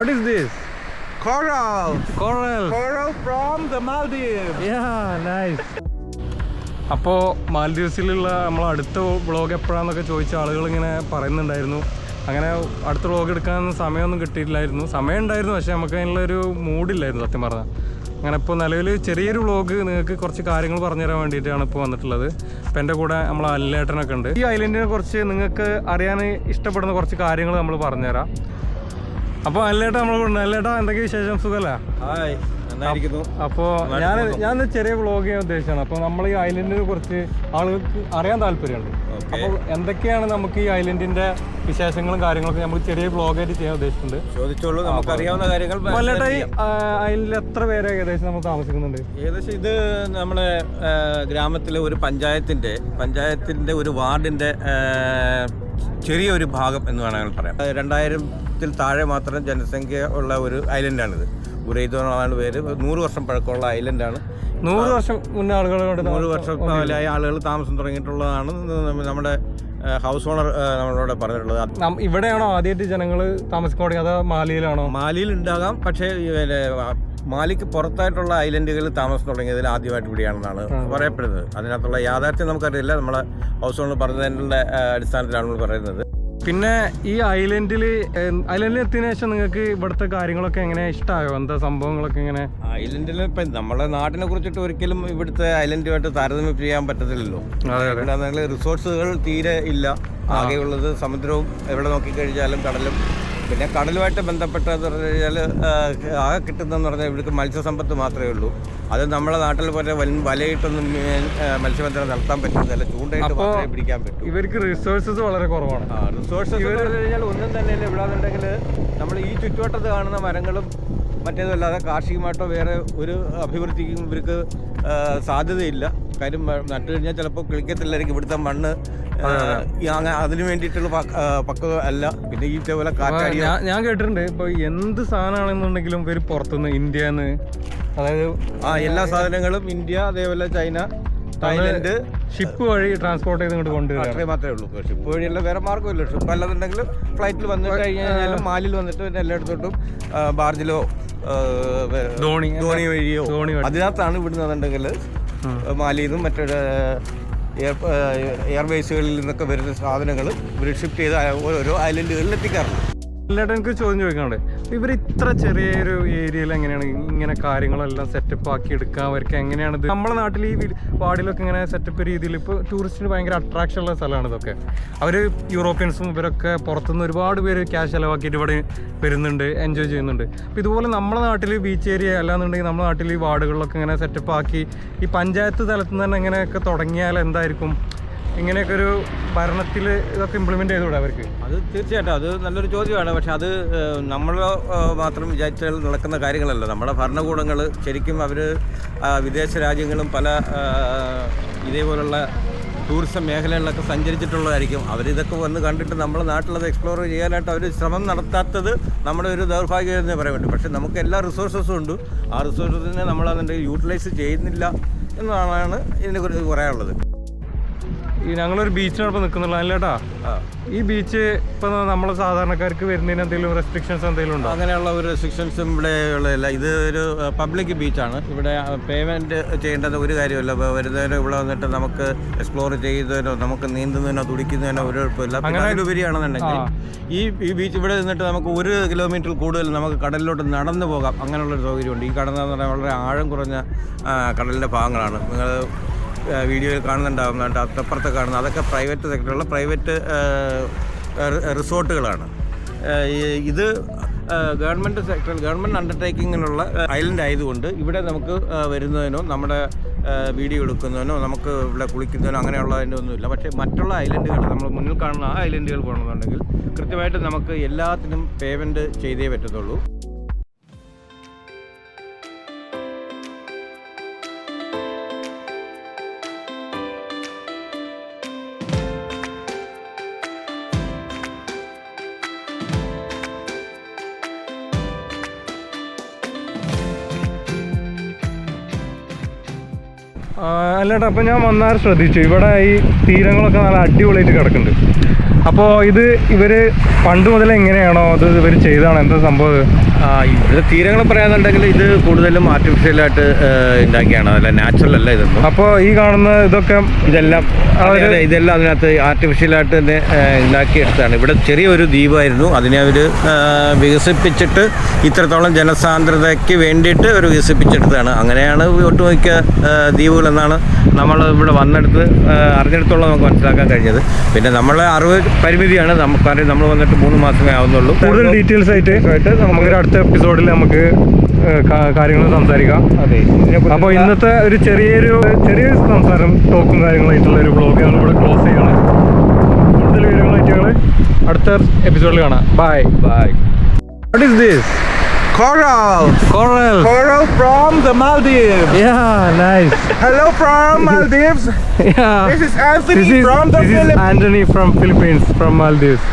What is this? Coral. Coral. Coral from the Maldives. Yeah, nice. അപ്പോൾ മാൽഡീവ്സിലുള്ള നമ്മൾ അടുത്ത vlog എപ്പോഴാണെന്നൊക്കെ ചോദിച്ച ആളുകൾ ഇങ്ങനെ പറയുന്നുണ്ടായിരുന്നു. അങ്ങനെ അടുത്ത വ്ളോഗ് എടുക്കാൻ സമയമൊന്നും കിട്ടിയിട്ടില്ലായിരുന്നു. സമയം ഉണ്ടായിരുന്നു, പക്ഷേ നമുക്ക് അതിനുള്ളൊരു മൂഡില്ലായിരുന്നു സത്യം പറഞ്ഞാൽ. അങ്ങനെ ഇപ്പോൾ നിലവിൽ ചെറിയൊരു വ്ളോഗ് നിങ്ങൾക്ക് കുറച്ച് കാര്യങ്ങൾ പറഞ്ഞുതരാൻ വേണ്ടിയിട്ടാണ് ഇപ്പോൾ വന്നിട്ടുള്ളത്. അപ്പോൾ എൻ്റെ കൂടെ നമ്മൾ അല്ലേട്ടനൊക്കെ ഉണ്ട്. ഈ ഐലൻഡിനെ കുറിച്ച് നിങ്ങൾക്ക് അറിയാൻ ഇഷ്ടപ്പെടുന്ന കുറച്ച് കാര്യങ്ങൾ നമ്മൾ പറഞ്ഞുതരാം. അപ്പോൾ അല്ലേട്ടാ നമ്മൾ അല്ലേട്ടാ എന്തൊക്കെ വിശേഷം? സുഖമല്ലേ? ഹായ്, നന്നായിരിക്കുന്നു. അപ്പോൾ ഞാൻ ചെറിയ വ്ളോഗ് ചെയ്യാൻ ഉദ്ദേശിച്ചാണ്. അപ്പോൾ നമ്മൾ ഈ ഐലൻഡിനെ കുറിച്ച് ആളുകൾക്ക് അറിയാൻ താല്പര്യമുണ്ട്. അപ്പോൾ എന്തൊക്കെയാണ് നമുക്ക് ഈ ഐലൻഡിന്റെ വിശേഷങ്ങളും കാര്യങ്ങളൊക്കെ നമ്മൾ ചെറിയ വ്ളോഗായിട്ട് ചെയ്യാൻ ഉദ്ദേശിച്ചിട്ടുണ്ട്. ചോദിച്ചോളൂ, നമുക്ക് അറിയാവുന്ന കാര്യങ്ങൾ. അല്ലേട്ടാ ഈ ഐലൻഡിൽ എത്ര പേര് ഏകദേശം നമ്മൾ താമസിക്കുന്നുണ്ട്? ഏകദേശം ഇത് നമ്മുടെ ഗ്രാമത്തിലെ ഒരു പഞ്ചായത്തിന്റെ ഒരു വാർഡിന്റെ ചെറിയൊരു ഭാഗം എന്ന് വേണമെങ്കിൽ പറയാം. 2000-ൽ താഴെ മാത്രം ജനസംഖ്യ ഉള്ള ഒരു ഐലൻഡാണിത്. ഉറൈദോ എന്നാണ് പേര്. 100 വർഷം പഴക്കമുള്ള ഐലൻഡാണ്. 100 വർഷം മുന്നേ ആളുകളോട് 100 വർഷത്തിലായ ആളുകൾ താമസം തുടങ്ങിയിട്ടുള്ളതാണ് നമ്മുടെ ഹൗസ് ഓണർ നമ്മളോട് പറഞ്ഞിട്ടുള്ളത്. ഇവിടെയാണോ ആദ്യമായിട്ട് ജനങ്ങൾ താമസിക്കാൻ തുടങ്ങി, അതോ മാലിയിലാണോ? മാലിയിൽ ഉണ്ടാകാം, പക്ഷേ മാലിക്ക് പുറത്തായിട്ടുള്ള ഐലൻഡുകളിൽ താമസം തുടങ്ങിയതിൽ ആദ്യമായിട്ട് ഇവിടെയാണെന്നാണ് പറയപ്പെടുന്നത്. അതിനകത്തുള്ള യാഥാർത്ഥ്യം നമുക്കറിയില്ല. നമ്മളെ ഹൗസ് ഓണർ പറഞ്ഞതിൻ്റെ അടിസ്ഥാനത്തിലാണ് നമ്മൾ പറയുന്നത്. പിന്നെ ഈ ഐലൻഡിൽ എത്തിയതിനു ശേഷം നിങ്ങൾക്ക് ഇവിടുത്തെ കാര്യങ്ങളൊക്കെ എങ്ങനെ ഇഷ്ടമായോ? എന്താ സംഭവങ്ങളൊക്കെ എങ്ങനെ? ഐലൻഡിൽ ഇപ്പം നമ്മളെ നാട്ടിനെ കുറിച്ചിട്ട് ഒരിക്കലും ഇവിടുത്തെ ഐലൻഡുമായിട്ട് താരതമ്യം ചെയ്യാൻ പറ്റത്തില്ലല്ലോ. ഇവിടെ റിസോഴ്സുകൾ തീരെ ഇല്ല. ആകെയുള്ളത് സമുദ്രവും, എവിടെ നോക്കിക്കഴിഞ്ഞാലും കടലും. പിന്നെ കടലുമായിട്ട് ബന്ധപ്പെട്ടതെന്ന് പറഞ്ഞു കഴിഞ്ഞാൽ ആകെ കിട്ടുന്നതെന്ന് പറഞ്ഞാൽ ഇവിടുത്തെ മത്സ്യസമ്പത്ത് മാത്രമേ ഉള്ളൂ. അത് നമ്മളെ നാട്ടിൽ പോലെ വലയിട്ടൊന്നും മത്സ്യബന്ധനം നടത്താൻ പറ്റുന്നില്ല. ചൂണ്ടയിട്ട് മാത്രമേ പിടിക്കാൻ പറ്റും. ഇവർക്ക് റിസോഴ്സസ് വളരെ കുറവാണ്. റിസോഴ്സസ് എന്ന് പറഞ്ഞു കഴിഞ്ഞാൽ ഒന്നും തന്നെ ഇവിടെന്നുണ്ടെങ്കിൽ നമ്മൾ ഈ ചുറ്റുവട്ടത്ത് കാണുന്ന മരങ്ങളും മറ്റേതല്ലാതെ കാർഷികമായിട്ടോ വേറെ ഒരു അഭിവൃദ്ധിക്കും ഇവർക്ക് സാധ്യതയില്ല. കാര്യം നട്ടു കഴിഞ്ഞാൽ ചിലപ്പോൾ കിളിക്കത്തില്ലായിരിക്കും. ഇവിടുത്തെ മണ്ണ് അതിനു വേണ്ടിയിട്ടുള്ള പക്വത അല്ല. പിന്നെ ഈ പോലെ കാറ്റാടി ഞാൻ കേട്ടിട്ടുണ്ട്. ഇപ്പൊ എന്ത് സാധനമാണെന്നുണ്ടെങ്കിലും ഇവർ പുറത്തുനിന്ന് ഇന്ത്യന്ന്, അതായത് എല്ലാ സാധനങ്ങളും ഇന്ത്യ, അതേപോലെ ചൈന, തായ്ലൻഡ് ഷിപ്പ് വഴി ട്രാൻസ്പോർട്ട് ചെയ്ത് ഇങ്ങോട്ട് കൊണ്ടുവരാം മാത്രമേ ഉള്ളൂ. ഷിപ്പ് വഴിയുള്ള വേറെ മാർഗ്ഗമില്ല. ഷിപ്പ് അല്ലാന്നുണ്ടെങ്കിൽ ഫ്ലൈറ്റിൽ വന്നിട്ട് കഴിഞ്ഞാലും മാലിൽ വന്നിട്ട് പിന്നെ എല്ലായിടത്തോട്ടും ബാർജിലോ ധോണി വഴിയോ അതിനകത്താണ് ഇവിടുന്ന് എന്നുണ്ടെങ്കിൽ മാലിയിൽ നിന്നും മറ്റൊരു എയർബേസുകളിൽ നിന്നൊക്കെ വരുന്ന സാധനങ്ങൾ ഇവർ ഷിഫ്റ്റ് ചെയ്ത് ഓരോ ഐലൻഡുകളിൽ എത്തിക്കാറുണ്ട്. അല്ലാണ്ട് എനിക്ക് ചോദ്യം ചോദിക്കാണ്ട്, ഇവർ ഇത്ര ചെറിയൊരു ഏരിയയിൽ എങ്ങനെയാണ് ഇങ്ങനെ കാര്യങ്ങളെല്ലാം സെറ്റപ്പ് ആക്കി എടുക്കാൻ? അവർക്ക് എങ്ങനെയാണിത്? നമ്മുടെ നാട്ടിൽ ഈ വാർഡിലൊക്കെ ഇങ്ങനെ സെറ്റപ്പ് രീതിയിൽ ഇപ്പോൾ ടൂറിസ്റ്റിന് ഭയങ്കര അട്രാക്ഷൻ ഉള്ള സ്ഥലമാണ് ഇതൊക്കെ. അവർ യൂറോപ്യൻസും ഇവരൊക്കെ പുറത്തുനിന്ന് ഒരുപാട് പേര് ക്യാഷ് ചിലവാക്കിയിട്ട് ഇവിടെ വരുന്നുണ്ട്, എൻജോയ് ചെയ്യുന്നുണ്ട്. അപ്പോൾ ഇതുപോലെ നമ്മുടെ നാട്ടിൽ ബീച്ച് ഏരിയ അല്ലാന്നുണ്ടെങ്കിൽ നമ്മുടെ നാട്ടിൽ ഈ വാർഡുകളിലൊക്കെ ഇങ്ങനെ സെറ്റപ്പ് ആക്കി ഈ പഞ്ചായത്ത് തലത്തിൽ നിന്ന് തന്നെ ഇങ്ങനെയൊക്കെ തുടങ്ങിയാൽ എന്തായിരിക്കും? ഇങ്ങനെയൊക്കെ ഒരു ഭരണത്തിൽ ഇതൊക്കെ ഇംപ്ലിമെൻ്റ് ചെയ്തുകൂടെ അവർക്ക്? അത് തീർച്ചയായിട്ടും അത് നല്ലൊരു ചോദ്യമാണ്. പക്ഷെ അത് നമ്മൾ മാത്രം വിചാരിച്ചാൽ നടക്കുന്ന കാര്യങ്ങളല്ല. നമ്മുടെ ഭരണകൂടങ്ങൾ ശരിക്കും അവർ വിദേശ രാജ്യങ്ങളും പല ഇതേപോലുള്ള ടൂറിസം മേഖലകളിലൊക്കെ സഞ്ചരിച്ചിട്ടുള്ളതായിരിക്കും. അവരിതൊക്കെ വന്ന് കണ്ടിട്ട് നമ്മുടെ നാട്ടിലത് എക്സ്പ്ലോർ ചെയ്യാനായിട്ട് അവർ ശ്രമം നടത്താത്തത് നമ്മുടെ ഒരു ദൗർഭാഗ്യം എന്നേ പറയാൻ പറ്റും. പക്ഷെ നമുക്ക് എല്ലാ റിസോഴ്സസും ഉണ്ട്. ആ റിസോഴ്സസിനെ നമ്മളതിൻ്റെ യൂട്ടിലൈസ് ചെയ്യുന്നില്ല എന്നാണ് ഇതിനെക്കുറിച്ച് പറയാനുള്ളത്. ഈ ഞങ്ങളൊരു ബീച്ചിനോടൊപ്പം നിൽക്കുന്നുള്ളൂ അല്ലേട്ടാ. ഈ ബീച്ച് ഇപ്പം നമ്മൾ സാധാരണക്കാർക്ക് വരുന്നതിന് എന്തെങ്കിലും റെസ്ട്രിക്ഷൻസ് എന്തെങ്കിലും ഉണ്ടോ? അങ്ങനെയുള്ള ഒരു റെസ്ട്രിക്ഷൻസും ഇവിടെ ഉള്ളതല്ല. ഇത് ഒരു പബ്ലിക് ബീച്ചാണ്. ഇവിടെ പേയ്മെൻറ്റ് ചെയ്യേണ്ടത് ഒരു കാര്യമല്ല. വരുന്നതിനോ ഇവിടെ വന്നിട്ട് നമുക്ക് എക്സ്പ്ലോർ ചെയ്യുന്നതിനോ നമുക്ക് നീന്തുന്നതിനോ തുടിക്കുന്നതിനോ ഒരു കുഴപ്പമില്ല. അതിലുപരിയാണെന്നുണ്ടെങ്കിൽ ഈ ബീച്ച് ഇവിടെ നിന്നിട്ട് നമുക്ക് 1 കിലോമീറ്റർ കൂടുതൽ നമുക്ക് കടലിലോട്ട് നടന്നു പോകാം. അങ്ങനെയുള്ളൊരു സൗകര്യമുണ്ട്. ഈ കടലെന്ന് പറഞ്ഞാൽ വളരെ ആഴം കുറഞ്ഞ കടലിൻ്റെ ഭാഗങ്ങളാണ്. നിങ്ങൾ വീഡിയോയിൽ കാണുന്നുണ്ടാകും. അപ്പുറത്ത് കാണുന്നത് അതൊക്കെ പ്രൈവറ്റ് സെക്ടറുള്ള പ്രൈവറ്റ് റിസോർട്ടുകളാണ്. ഇത് ഗവൺമെൻറ് സെക്ടറിൽ ഗവൺമെൻറ് അണ്ടർടേക്കിങ്ങിനുള്ള ഐലൻഡ് ആയതുകൊണ്ട് ഇവിടെ നമുക്ക് വരുന്നതിനോ നമ്മുടെ വീഡിയോ എടുക്കുന്നതിനോ നമുക്ക് ഇവിടെ കുളിക്കുന്നതിനോ അങ്ങനെയുള്ളതിൻ്റെ ഒന്നുമില്ല. പക്ഷേ മറ്റുള്ള ഐലൻഡുകൾ നമ്മൾ മുന്നിൽ കാണുന്ന ആ ഐലൻഡുകൾ പോകണമെന്നുണ്ടെങ്കിൽ കൃത്യമായിട്ട് നമുക്ക് എല്ലാത്തിനും പേയ്മെൻറ്റ് ചെയ്തേ പറ്റത്തുള്ളൂ. അല്ലേട്ടാ, അപ്പം ഞാൻ വന്നാൽ ശ്രദ്ധിച്ചു ഇവിടെ ഈ തീരങ്ങളൊക്കെ നല്ല അടിപൊളിയായിട്ട് കിടക്കുന്നുണ്ട്. അപ്പോൾ ഇത് ഇവര് പണ്ട് മുതൽ എങ്ങനെയാണോ അത് ഇവർ ചെയ്താണോ എന്താ സംഭവം? ഇതിൽ തീരങ്ങൾ പറയാന്നുണ്ടെങ്കിൽ ഇത് കൂടുതലും ആർട്ടിഫിഷ്യലായിട്ട് ഉണ്ടാക്കിയാണ്, അല്ല നാച്ചുറൽ അല്ല ഇതൊന്നും. അപ്പോൾ ഈ കാണുന്ന ഇതൊക്കെ ഇതെല്ലാം അതിനകത്ത് ആർട്ടിഫിഷ്യലായിട്ട് തന്നെ ഉണ്ടാക്കിയെടുത്താണ്. ഇവിടെ ചെറിയൊരു ദ്വീപായിരുന്നു, അതിനെ അവർ വികസിപ്പിച്ചിട്ട് ഇത്രത്തോളം ജനസാന്ദ്രതയ്ക്ക് വേണ്ടിയിട്ട് അവർ വികസിപ്പിച്ചെടുത്തതാണ്. അങ്ങനെയാണ് ഒട്ടുമിക്ക ദ്വീപുകളെന്നാണ് നമ്മൾ ഇവിടെ വന്നെടുത്ത് അറിഞ്ഞെടുത്തോളം നമുക്ക് മനസ്സിലാക്കാൻ കഴിഞ്ഞത്. പിന്നെ നമ്മളെ അറിവ് പരിമിതിയാണ്, നമുക്കറിയാം. നമ്മൾ വന്നിട്ട് 3 മാസമേ ആവുന്നുള്ളൂ. കൂടുതൽ ഡീറ്റെയിൽസ് ആയിട്ട് നമുക്ക് അടുത്ത എപ്പിസോഡിൽ നമുക്ക് കാര്യങ്ങൾ സംസാരിക്കാം. അതെ, അപ്പോൾ ഇന്നത്തെ ഒരു ചെറിയ സംസാരം, ടോക്കും കാര്യങ്ങളായിട്ടുള്ള ഒരു വ്ളോഗ് നമ്മൾ ഇവിടെ ക്ലോസ് ചെയ്യണം. കൂടുതൽ വിവരങ്ങളായിട്ട് ഞങ്ങൾ അടുത്ത എപ്പിസോഡിൽ കാണാം. By. What is this? Coral from the Maldives. Yeah, nice. Hello from Maldives. Yeah. This is Anthony from the Philippines. Anthony from Philippines, from Maldives.